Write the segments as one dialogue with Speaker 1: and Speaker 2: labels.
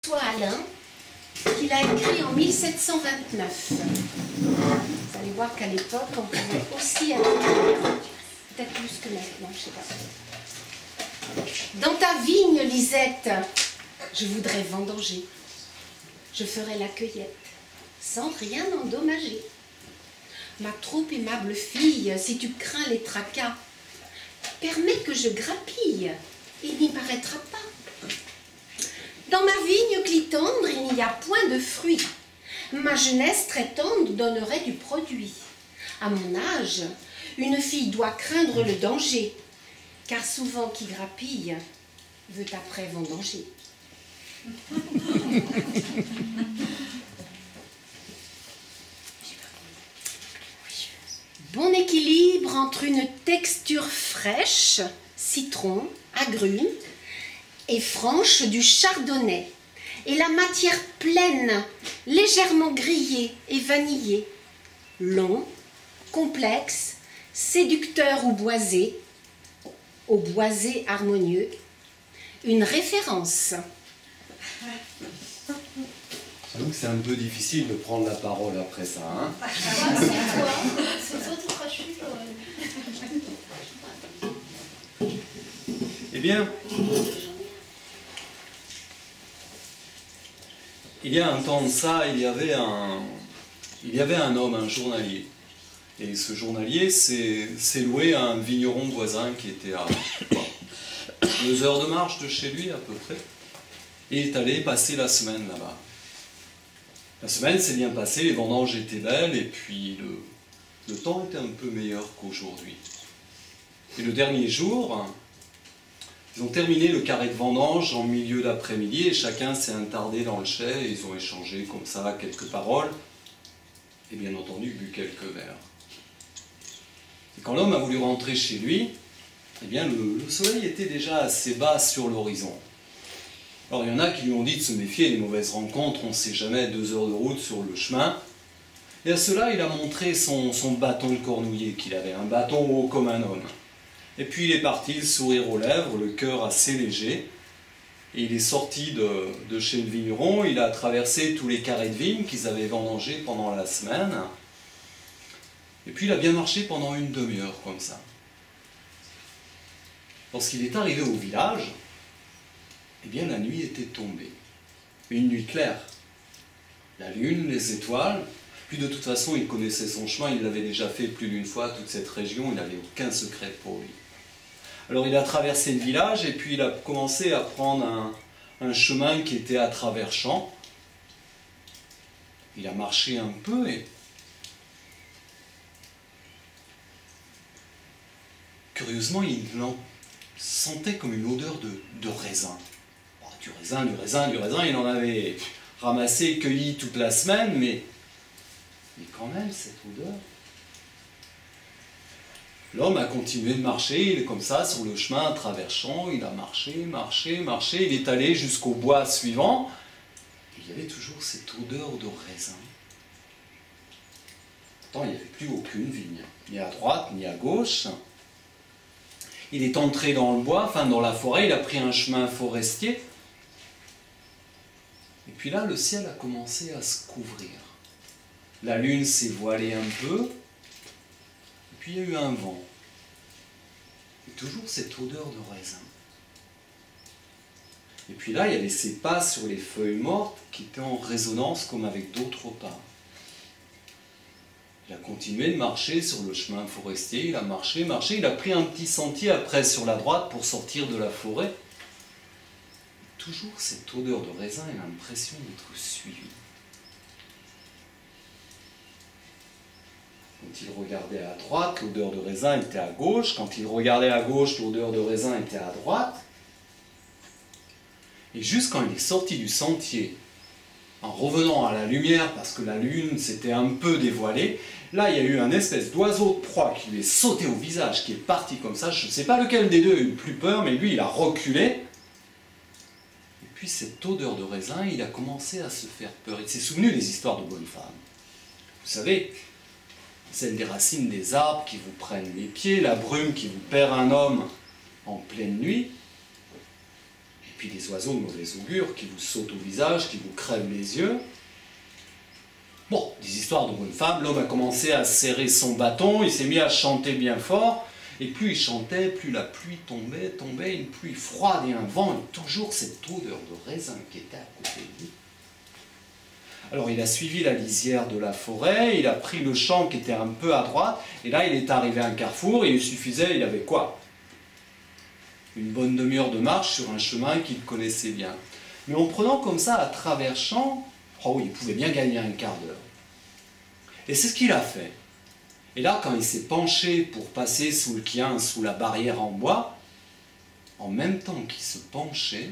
Speaker 1: François Alain, qu'il a écrit en 1729. Vous allez voir qu'à l'époque, on pouvait aussi être peut-être plus que maintenant, je ne sais pas. Dans ta vigne, Lisette, je voudrais vendanger. Je ferai la cueillette, sans rien endommager. Ma trop aimable fille, si tu crains les tracas, permets que je grappille, il n'y paraîtra pas. Dans ma vigne clitandre, il n'y a point de fruits. Ma jeunesse très tendre donnerait du produit. À mon âge, une fille doit craindre le danger, car souvent qui grappille veut après vendanger. Bon équilibre entre une texture fraîche, citron, agrumes, et franche du chardonnay, et la matière pleine, légèrement grillée et vanillée, long, complexe, séducteur ou boisé, au boisé harmonieux, une référence.
Speaker 2: J'avoue que c'est un peu difficile de prendre la parole après ça, hein.
Speaker 3: C'est toi, tu craches quand même.
Speaker 2: Eh bien, il y a un temps de ça, il y avait un homme, un journalier. Et ce journalier s'est loué à un vigneron voisin qui était à 2 heures de marche de chez lui à peu près. Et est allé passer la semaine là-bas. La semaine s'est bien passée, les vendanges étaient belles et puis le temps était un peu meilleur qu'aujourd'hui. Et le dernier jour, ils ont terminé le carré de vendange en milieu d'après-midi et chacun s'est attardé dans le chai. Ils ont échangé comme ça quelques paroles et bien entendu bu quelques verres. Et quand l'homme a voulu rentrer chez lui, eh bien le soleil était déjà assez bas sur l'horizon. Alors il y en a qui lui ont dit de se méfier des mauvaises rencontres, on ne sait jamais, 2 heures de route sur le chemin. Et à cela, il a montré son bâton de cornouiller qu'il avait, un bâton haut comme un homme. Et puis il est parti, le sourire aux lèvres, le cœur assez léger. Et il est sorti de chez le vigneron, il a traversé tous les carrés de vigne qu'ils avaient vendangés pendant la semaine. Et puis il a bien marché pendant une demi-heure comme ça. Lorsqu'il est arrivé au village, eh bien la nuit était tombée. Une nuit claire. La lune, les étoiles. Puis de toute façon, il connaissait son chemin, il l'avait déjà fait plus d'une fois, toute cette région, il n'avait aucun secret pour lui. Alors il a traversé le village et puis il a commencé à prendre un chemin qui était à travers champs. Il a marché un peu et curieusement, il sentait comme une odeur de raisin. Oh, du raisin, il en avait ramassé, cueilli toute la semaine, mais quand même, cette odeur. L'homme a continué de marcher, il est comme ça, sur le chemin à travers champs, il a marché, il est allé jusqu'au bois suivant, et il y avait toujours cette odeur de raisin. Pourtant, il n'y avait plus aucune vigne, ni à droite, ni à gauche. Il est entré dans le bois, enfin dans la forêt, il a pris un chemin forestier. Et puis là, le ciel a commencé à se couvrir. La lune s'est voilée un peu, et puis il y a eu un vent. Et toujours cette odeur de raisin. Et puis là, il y avait ces pas sur les feuilles mortes qui étaient en résonance comme avec d'autres pas. Il a continué de marcher sur le chemin forestier, il a marché, il a pris un petit sentier après sur la droite pour sortir de la forêt. Et toujours cette odeur de raisin et l'impression d'être suivi. Quand il regardait à droite, l'odeur de raisin était à gauche. Quand il regardait à gauche, l'odeur de raisin était à droite. Et juste quand il est sorti du sentier, en revenant à la lumière, parce que la lune s'était un peu dévoilée, là il y a eu un espèce d'oiseau de proie qui lui est sauté au visage, qui est parti comme ça. Je ne sais pas lequel des deux a eu le plus peur, mais lui il a reculé. Et puis cette odeur de raisin, il a commencé à se faire peur. Il s'est souvenu des histoires de bonnes femmes. Vous savez, celle des racines des arbres qui vous prennent les pieds, la brume qui vous perd un homme en pleine nuit. Et puis des oiseaux de mauvais augure qui vous sautent au visage, qui vous crèvent les yeux. Bon, des histoires de bonnes femmes. L'homme a commencé à serrer son bâton, il s'est mis à chanter bien fort, et plus il chantait, plus la pluie tombait, une pluie froide et un vent, et toujours cette odeur de raisin qui était à côté de lui. Alors il a suivi la lisière de la forêt, il a pris le champ qui était un peu à droite, et là il est arrivé à un carrefour, et il suffisait, il avait quoi? Une bonne demi-heure de marche sur un chemin qu'il connaissait bien. Mais en prenant comme ça à travers champs, oh, il pouvait bien gagner un quart d'heure. Et c'est ce qu'il a fait. Et là, quand il s'est penché pour passer sous le quien, sous la barrière en bois, en même temps qu'il se penchait,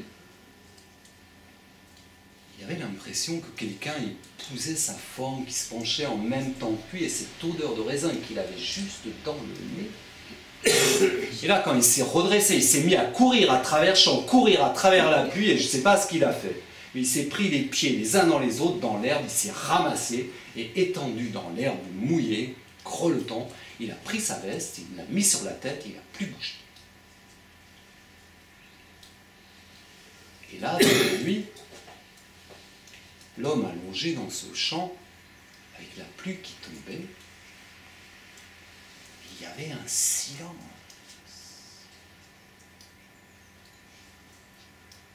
Speaker 2: il avait l'impression que quelqu'un épousait sa forme, qui se penchait en même temps que lui, et cette odeur de raisin qu'il avait juste dans le nez. Et là, quand il s'est redressé, il s'est mis à courir à travers champs, courir à travers la pluie, et je ne sais pas ce qu'il a fait. Mais il s'est pris les pieds les uns dans les autres dans l'herbe, il s'est ramassé, et étendu dans l'herbe mouillée, grelottant, il a pris sa veste, il l'a mis sur la tête, et il n'a plus bougé. Et là, devant lui, l'homme allongé dans ce champ, avec la pluie qui tombait, il y avait un silence.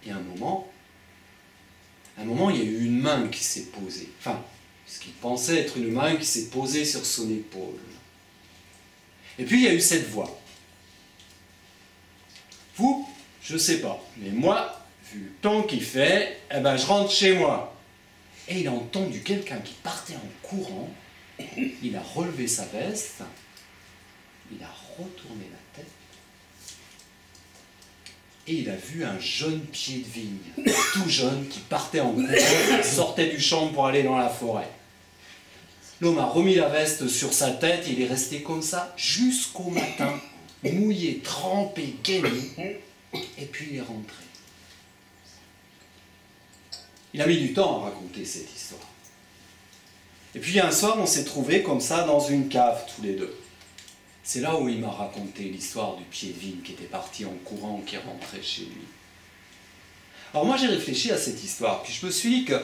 Speaker 2: Et à un moment, il y a eu une main qui s'est posée. Enfin, ce qu'il pensait être une main qui s'est posée sur son épaule. Et puis il y a eu cette voix. Vous, je ne sais pas, mais moi, vu le temps qu'il fait, eh ben, je rentre chez moi. Et il a entendu quelqu'un qui partait en courant. Il a relevé sa veste. Il a retourné la tête et il a vu un jeune pied de vigne, tout jeune, qui partait en courant, qui sortait du champ pour aller dans la forêt. L'homme a remis la veste sur sa tête et il est resté comme ça jusqu'au matin, mouillé, trempé, gainé, et puis il est rentré. Il a mis du temps à raconter cette histoire. Et puis un soir, on s'est trouvés comme ça dans une cave, tous les deux. C'est là où il m'a raconté l'histoire du pied de vigne qui était parti en courant, qui est rentré chez lui. Alors moi j'ai réfléchi à cette histoire, puis je me suis dit que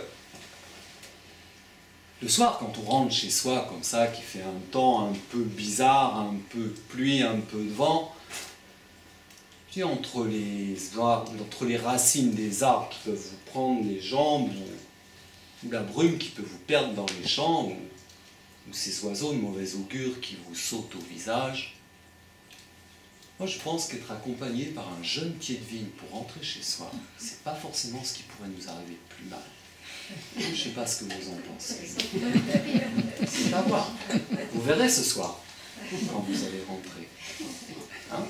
Speaker 2: le soir quand on rentre chez soi comme ça, qui fait un temps un peu bizarre, un peu de pluie, un peu de vent, puis entre les racines des arbres qui peuvent vous prendre les jambes, ou la brume qui peut vous perdre dans les champs, ou ces oiseaux de mauvais augure qui vous sautent au visage. Moi, je pense qu'être accompagné par un jeune pied de vigne pour rentrer chez soi, c'est pas forcément ce qui pourrait nous arriver de plus mal. Je ne sais pas ce que vous en pensez. C'est à voir. Vous verrez ce soir, quand vous allez rentrer. Hein ?